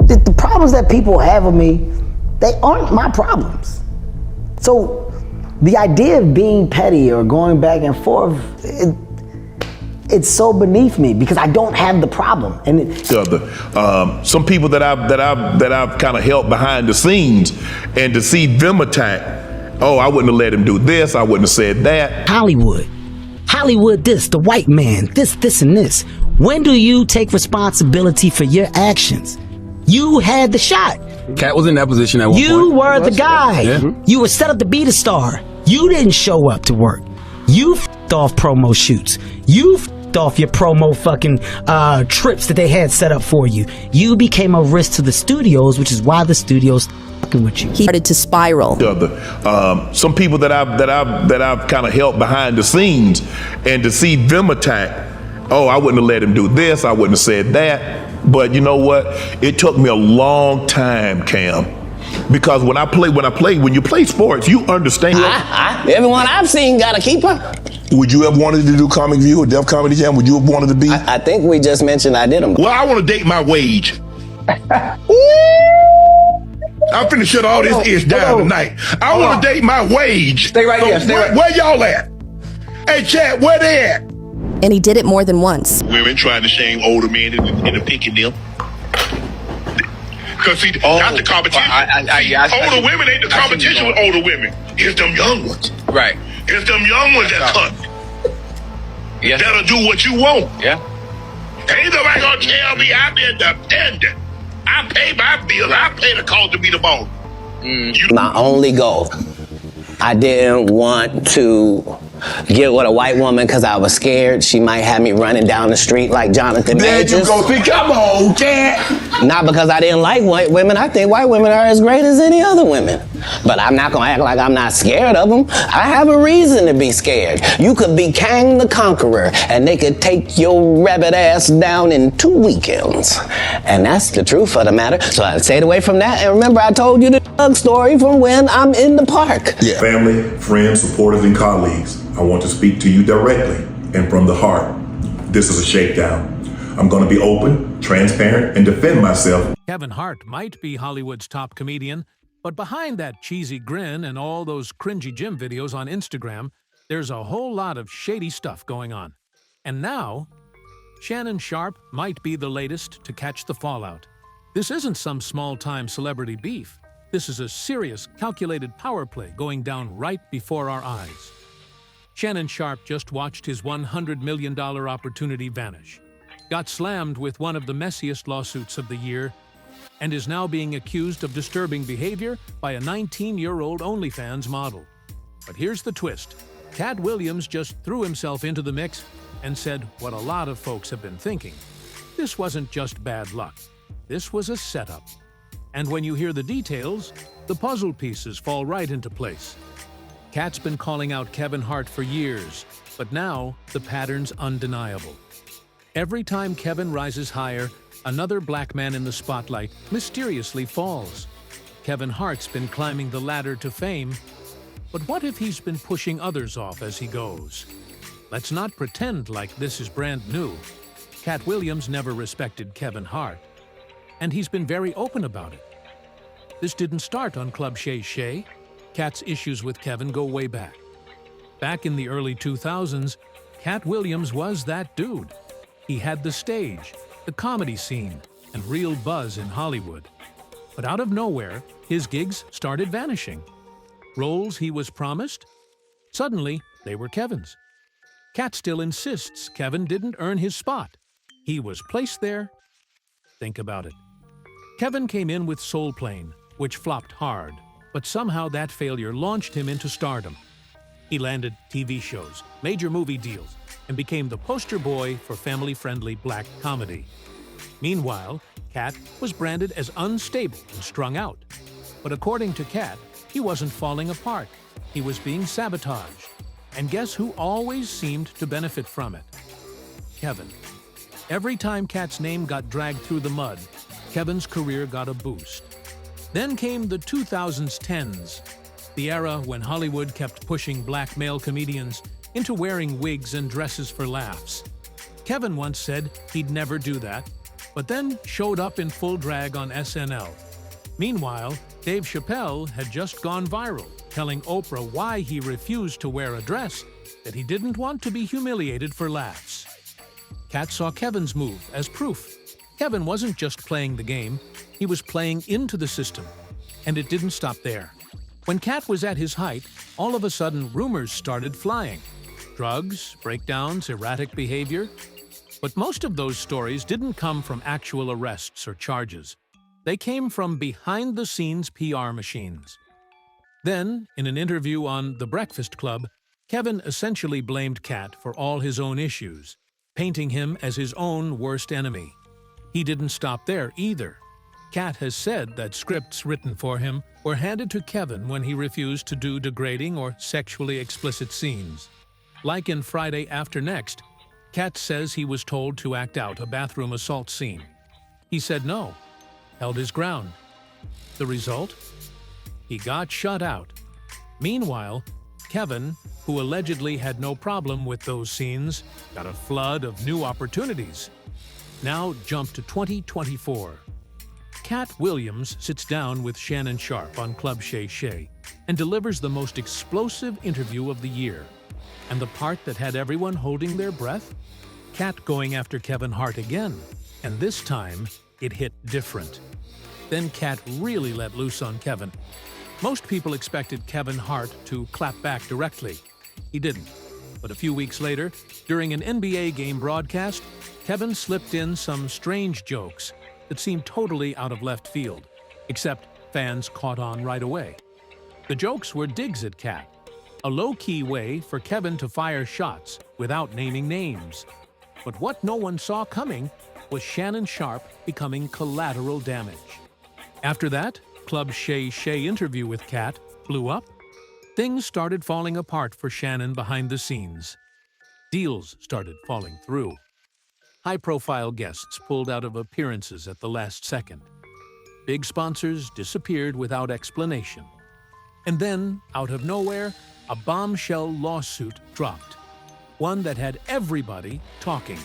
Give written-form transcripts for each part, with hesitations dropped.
the problems that people have with me, they aren't my problems. So the idea of being petty or going back and forth, it's so beneath me because I don't have the problem. And some people that I've kind of helped behind the scenes, and to see them attack, oh, I wouldn't have let him do this, I wouldn't have said that. Hollywood this, the white man, this and this. When do you take responsibility for your actions? You had the shot. Katt was in that position at one point. You were the guy. Yeah. You were set up to be the star. You didn't show up to work. You f***ed off promo shoots. You f***ed off your promo fucking trips that they had set up for you. You became a risk to the studios, which is why the studios fucking with you. He started to spiral. Some people that I've kind of helped behind the scenes, and to see them attack, oh, I wouldn't have let him do this, I wouldn't have said that. But you know what? It took me a long time, Cam, because when you play sports, you understand. Everyone I've seen got a keeper. Would you have wanted to do Comic View or Def Comedy Jam? Would you have wanted to be? I think we just mentioned I did them. Well, I want to date my wage. I'm finna shut all this ish down tonight. I want to date my wage. Stay right here. Where y'all at? Hey, Chad, where they at? And he did it more than once. Women trying to shame older men into picking them. Because see, that's the competition. Older women ain't the competition with older women. It's them young ones. Right. It's them young ones that cut. Yes. That'll do what you want. Yeah. Ain't nobody gonna tell me I'm independent. I pay my bills. I pay the cost to be the boss. My only goal, I didn't want to get with a white woman because I was scared she might have me running down the street like Jonathan Majors. There you go. See, come on, Cat. Not because I didn't like white women. I think white women are as great as any other women. But I'm not gonna act like I'm not scared of them. I have a reason to be scared. You could be Kang the Conqueror and they could take your rabbit ass down in 2 weekends. And that's the truth of the matter. So I stayed away from that. And remember, I told you the Doug story from when I'm in the park. Yeah. Family, friends, supporters, and colleagues, I want to speak to you directly and from the heart. This is a shakedown. I'm going to be open, transparent, and defend myself. Kevin Hart might be Hollywood's top comedian, but behind that cheesy grin and all those cringy gym videos on Instagram, there's a whole lot of shady stuff going on. And now, Shannon Sharpe might be the latest to catch the fallout. This isn't some small-time celebrity beef. This is a serious, calculated power play going down right before our eyes. Shannon Sharpe just watched his $100 million opportunity vanish, got slammed with one of the messiest lawsuits of the year, and is now being accused of disturbing behavior by a 19-year-old OnlyFans model. But here's the twist. Katt Williams just threw himself into the mix and said what a lot of folks have been thinking. This wasn't just bad luck. This was a setup. And when you hear the details, the puzzle pieces fall right into place. Katt's been calling out Kevin Hart for years, but now the pattern's undeniable. Every time Kevin rises higher, another black man in the spotlight mysteriously falls. Kevin Hart's been climbing the ladder to fame, but what if he's been pushing others off as he goes? Let's not pretend like this is brand new. Katt Williams never respected Kevin Hart, and he's been very open about it. This didn't start on Club Shay Shay. Katt's issues with Kevin go way back. Back in the early 2000s, Katt Williams was that dude. He had the stage, the comedy scene, and real buzz in Hollywood. But out of nowhere, his gigs started vanishing. Roles he was promised? Suddenly, they were Kevin's. Katt still insists Kevin didn't earn his spot. He was placed there. Think about it. Kevin came in with Soul Plane, which flopped hard, but somehow that failure launched him into stardom. He landed TV shows, major movie deals, and became the poster boy for family-friendly black comedy. Meanwhile, Katt was branded as unstable and strung out. But according to Katt, he wasn't falling apart. He was being sabotaged. And guess who always seemed to benefit from it? Kevin. Every time Katt's name got dragged through the mud, Kevin's career got a boost. Then came the 2010s, the era when Hollywood kept pushing black male comedians into wearing wigs and dresses for laughs. Kevin once said he'd never do that, but then showed up in full drag on SNL. Meanwhile, Dave Chappelle had just gone viral, telling Oprah why he refused to wear a dress, that he didn't want to be humiliated for laughs. Katt saw Kevin's move as proof. Kevin wasn't just playing the game, he was playing into the system. And it didn't stop there. When Katt was at his height, all of a sudden rumors started flying. Drugs, breakdowns, erratic behavior. But most of those stories didn't come from actual arrests or charges. They came from behind-the-scenes PR machines. Then, in an interview on The Breakfast Club, Kevin essentially blamed Katt for all his own issues, painting him as his own worst enemy. He didn't stop there either. Katt has said that scripts written for him were handed to Kevin when he refused to do degrading or sexually explicit scenes. Like in Friday After Next, Katt says he was told to act out a bathroom assault scene. He said no, held his ground. The result? He got shut out. Meanwhile, Kevin, who allegedly had no problem with those scenes, got a flood of new opportunities. Now jump to 2024. Katt Williams sits down with Shannon Sharpe on Club Shay Shay and delivers the most explosive interview of the year. And the part that had everyone holding their breath? Katt going after Kevin Hart again, and this time it hit different. Then Katt really let loose on Kevin. Most people expected Kevin Hart to clap back directly. He didn't. But a few weeks later, during an NBA game broadcast, Kevin slipped in some strange jokes that seemed totally out of left field, except fans caught on right away. The jokes were digs at Katt, a low-key way for Kevin to fire shots without naming names. But what no one saw coming was Shannon Sharpe becoming collateral damage. After that Club Shay Shay interview with Katt blew up, things started falling apart for Shannon behind the scenes. Deals started falling through. High-profile guests pulled out of appearances at the last second. Big sponsors disappeared without explanation. And then, out of nowhere, a bombshell lawsuit dropped. One that had everybody talking.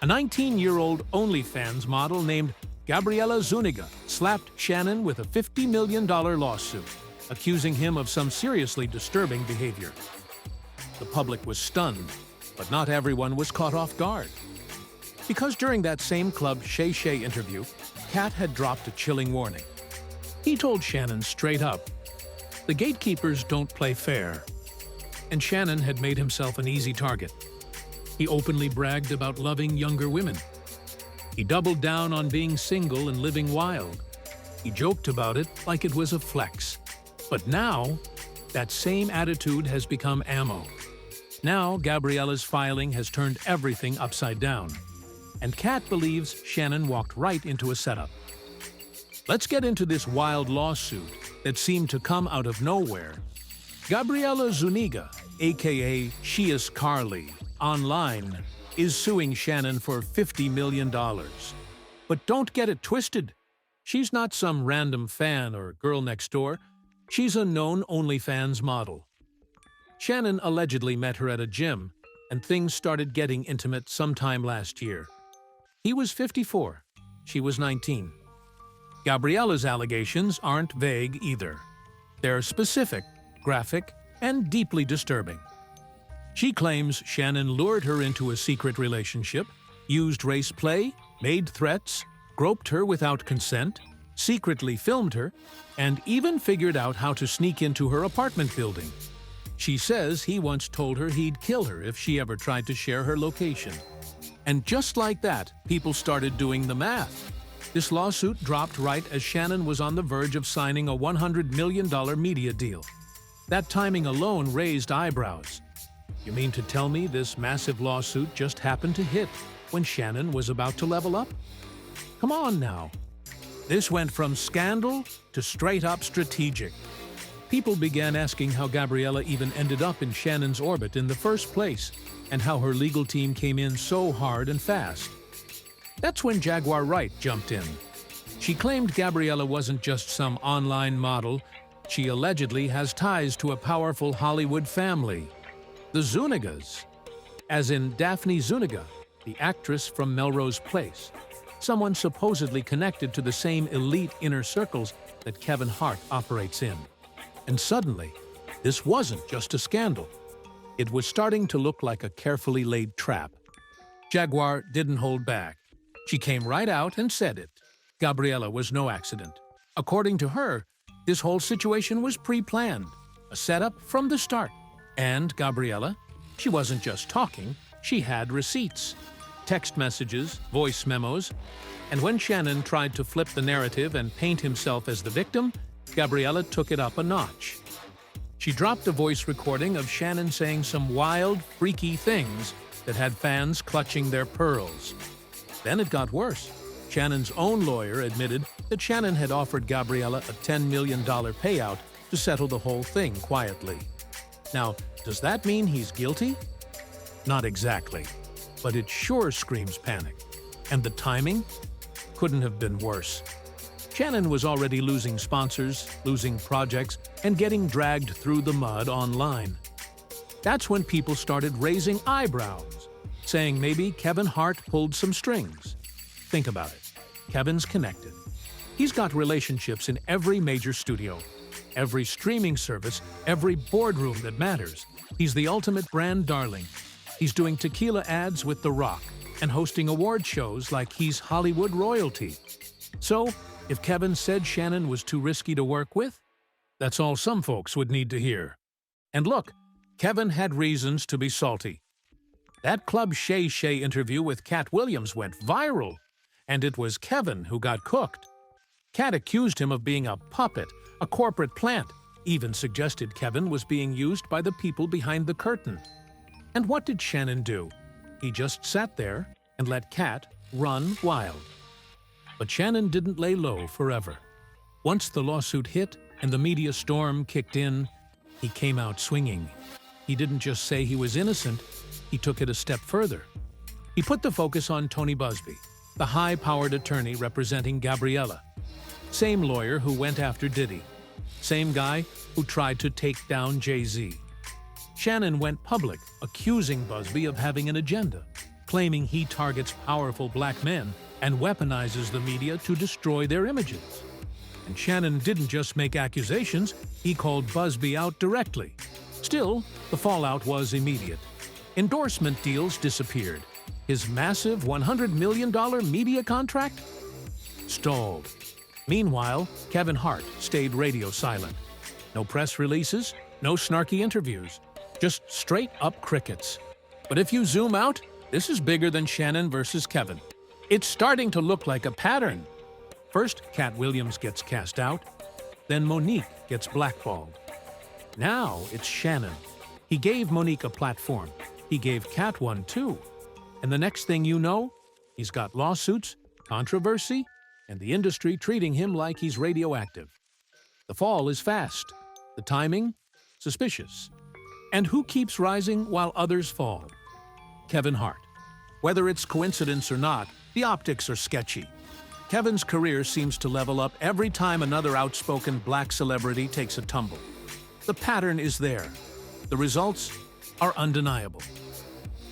A 19-year-old OnlyFans model named Gabriella Zuniga slapped Shannon with a $50 million lawsuit, accusing him of some seriously disturbing behavior. The public was stunned, but not everyone was caught off guard. Because during that same Club Shay Shay interview, Katt had dropped a chilling warning. He told Shannon straight up, "The gatekeepers don't play fair." And Shannon had made himself an easy target. He openly bragged about loving younger women. He doubled down on being single and living wild. He joked about it like it was a flex. But now, that same attitude has become ammo. Now, Gabriella's filing has turned everything upside down. And Katt believes Shannon walked right into a setup. Let's get into this wild lawsuit that seemed to come out of nowhere. Gabriella Zuniga, aka She Is Carly, online, is suing Shannon for $50 million. But don't get it twisted. She's not some random fan or girl next door. She's a known OnlyFans model. Shannon allegedly met her at a gym, and things started getting intimate sometime last year. He was 54. She was 19. Gabriella's allegations aren't vague either. They're specific, graphic, and deeply disturbing. She claims Shannon lured her into a secret relationship, used race play, made threats, groped her without consent, secretly filmed her, and even figured out how to sneak into her apartment building. She says he once told her he'd kill her if she ever tried to share her location. And just like that, people started doing the math. This lawsuit dropped right as Shannon was on the verge of signing a $100 million media deal. That timing alone raised eyebrows. You mean to tell me this massive lawsuit just happened to hit when Shannon was about to level up? Come on now. This went from scandal to straight-up strategic. People began asking how Gabriella even ended up in Shannon's orbit in the first place, and how her legal team came in so hard and fast. That's when Jaguar Wright jumped in. She claimed Gabriella wasn't just some online model. She allegedly has ties to a powerful Hollywood family, the Zunigas, as in Daphne Zuniga, the actress from Melrose Place. someone supposedly connected to the same elite inner circles that Kevin Hart operates in. And suddenly, this wasn't just a scandal. It was starting to look like a carefully laid trap. Jaguar didn't hold back. She came right out and said it. Gabriella was no accident. According to her, this whole situation was pre-planned, a setup from the start. And Gabriella, she wasn't just talking, she had receipts, text messages, voice memos, and when Shannon tried to flip the narrative and paint himself as the victim, Gabriella took it up a notch. She dropped a voice recording of Shannon saying some wild, freaky things that had fans clutching their pearls. Then it got worse. Shannon's own lawyer admitted that Shannon had offered Gabriella a $10 million payout to settle the whole thing quietly. Now, does that mean he's guilty? Not exactly, but it sure screams panic. And the timing couldn't have been worse. Shannon was already losing sponsors, losing projects, and getting dragged through the mud online. That's when people started raising eyebrows, saying maybe Kevin Hart pulled some strings. Think about it. Kevin's connected. He's got relationships in every major studio, every streaming service, every boardroom that matters. He's the ultimate brand darling. He's doing tequila ads with The Rock and hosting award shows like he's Hollywood royalty. So, if Kevin said Shannon was too risky to work with, that's all some folks would need to hear. And look, Kevin had reasons to be salty. That Club Shay Shay interview with Katt Williams went viral, and it was Kevin who got cooked. Katt accused him of being a puppet, a corporate plant, even suggested Kevin was being used by the people behind the curtain. And what did Shannon do? He just sat there and let Katt run wild. But Shannon didn't lay low forever. Once the lawsuit hit and the media storm kicked in, he came out swinging. He didn't just say he was innocent, he took it a step further. He put the focus on Tony Buzbee, the high-powered attorney representing Gabriella. Same lawyer who went after Diddy. Same guy who tried to take down Jay-Z. Shannon went public, accusing Buzbee of having an agenda, claiming he targets powerful black men and weaponizes the media to destroy their images. And Shannon didn't just make accusations, he called Buzbee out directly. Still, the fallout was immediate. Endorsement deals disappeared. His massive $100 million media contract stalled. Meanwhile, Kevin Hart stayed radio silent. No press releases, no snarky interviews, just straight-up crickets. But if you zoom out, this is bigger than Shannon versus Kevin. It's starting to look like a pattern. First, Katt Williams gets cast out, then Monique gets blackballed. Now it's Shannon. He gave Monique a platform. He gave Katt one too. And the next thing you know, he's got lawsuits, controversy, and the industry treating him like he's radioactive. The fall is fast. The timing, suspicious. And who keeps rising while others fall? Kevin Hart. Whether it's coincidence or not, the optics are sketchy. Kevin's career seems to level up every time another outspoken black celebrity takes a tumble. The pattern is there. The results are undeniable.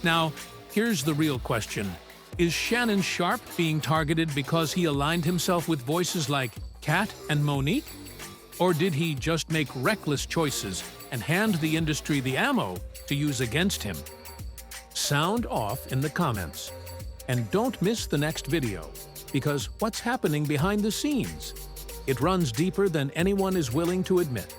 Now, here's the real question. Is Shannon Sharpe being targeted because he aligned himself with voices like Katt and Monique? Or did he just make reckless choices and hand the industry the ammo to use against him? Sound off in the comments. And don't miss the next video, because what's happening behind the scenes? It runs deeper than anyone is willing to admit.